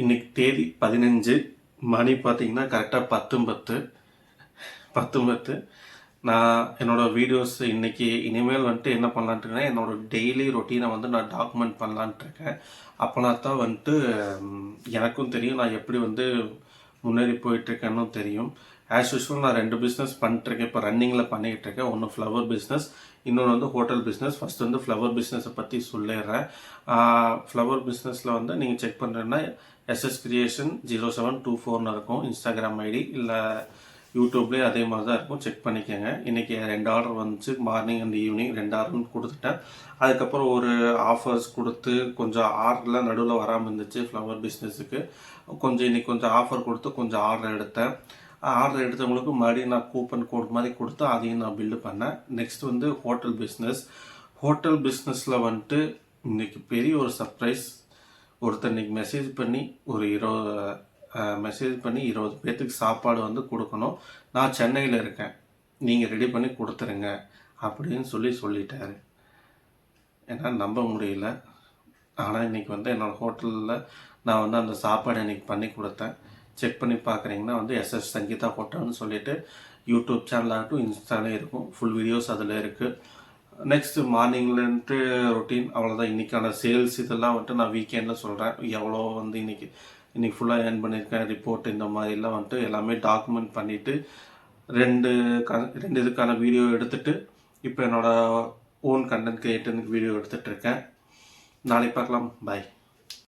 இன்னைக்கு தேதி 15 மணி பார்த்தீங்கன்னா கரெக்டாக 10:10 நான் என்னோடய வீடியோஸ் இன்றைக்கி இனிமேல் வந்துட்டு என்ன பண்ணலான்ட்டுருக்கேன், என்னோடய டெய்லி ரொட்டீனை வந்து நான் டாக்குமெண்ட் பண்ணலான்ட்ருக்கேன். அப்போனா தான் வந்துட்டு எனக்கும் தெரியும் நான் எப்படி வந்து முன்னேறி போயிட்டுருக்கேன்னு தெரியும். ஆஸ் யூஸ்வல் நான் 2 பிஸ்னஸ் பண்ணிட்டுருக்கேன். இப்போ ரன்னிங்கில் பண்ணிக்கிட்டு இருக்கேன். ஒன்று ஃப்ளவர் பிஸ்னஸ், இன்னொன்று வந்து ஹோட்டல் பிஸ்னஸ். ஃபஸ்ட்டு வந்து ஃப்ளவர் பிஸ்னஸை பற்றி சொல்லிடுறேன். ஃப்ளவர் பிஸ்னஸில் வந்து நீங்கள் செக் பண்ணுறேன்னா எஸ்எஸ் கிரியேஷன் 0724 இருக்கும் இன்ஸ்டாகிராம் ஐடி, இல்லை யூடியூப்லேயே அதே மாதிரி தான் இருக்கும், செக் பண்ணிக்கோங்க. இன்றைக்கி 2 ஆர்டர் வந்துச்சு, மார்னிங் அண்ட் ஈவினிங் 2 ஆர்டர் கொடுத்துட்டேன். அதுக்கப்புறம் ஒரு ஆஃபர்ஸ் கொடுத்து கொஞ்சம் ஆர்டர்லாம் நடுவில் வராமல் இருந்துச்சு ஃப்ளவர் பிஸ்னஸுக்கு. இன்றைக்கி கொஞ்சம் ஆஃபர் கொடுத்து கொஞ்சம் ஆர்டர் எடுத்தேன். ஆர்டர் எடுத்தவங்களுக்கு மறுபடியும் நான் கூப்பன் கோட் மாதிரி கொடுத்து அதையும் நான் பில்டு பண்ணேன். நெக்ஸ்ட் வந்து ஹோட்டல் பிஸ்னஸ். ஹோட்டல் பிஸ்னஸில் வந்துட்டு இன்றைக்கி பெரிய ஒரு சர்ப்ரைஸ். ஒருத்தர் இன்றைக்கி மெசேஜ் பண்ணி 20 பேர்த்துக்கு சாப்பாடு வந்து கொடுக்கணும். நான் சென்னையில் இருக்கேன், நீங்கள் ரெடி பண்ணி கொடுத்துருங்க அப்படின்னு சொல்லிட்டாரு. ஏன்னா நம்ப முடியல. ஆனால் இன்றைக்கி வந்து என்னோடய ஹோட்டலில் நான் வந்து அந்த சாப்பாடு இன்றைக்கி பண்ணி கொடுத்தேன். செக் பண்ணி பார்க்குறீங்கன்னா வந்து எஸ்எஸ் சங்கீதா ஹோட்டல்னு சொல்லிட்டு யூடியூப் சேனல் ஆகட்டும், இன்ஸ்டாலே இருக்கும், ஃபுல் வீடியோஸ் அதில் இருக்குது. நெக்ஸ்ட்டு மார்னிங்லேருந்து ரொட்டீன் அவ்வளோதான். இன்றைக்கான சேல்ஸ் இதெல்லாம் வந்துட்டு நான் வீக்கெண்டில் சொல்கிறேன். எவ்வளோ வந்து இன்றைக்கி ஃபுல்லாக ஏர்ன் பண்ணியிருக்கேன், ரிப்போர்ட் இந்த மாதிரிலாம் வந்துட்டு எல்லாமே டாக்குமெண்ட் பண்ணிவிட்டு 2 இதுக்கான வீடியோ எடுத்துகிட்டு இப்போ என்னோடய ஓன் கண்டென்ட் கிரியேட்டருக்கு வீடியோ எடுத்துகிட்ருக்கேன். நாளைக்கு பார்க்கலாம். பாய்.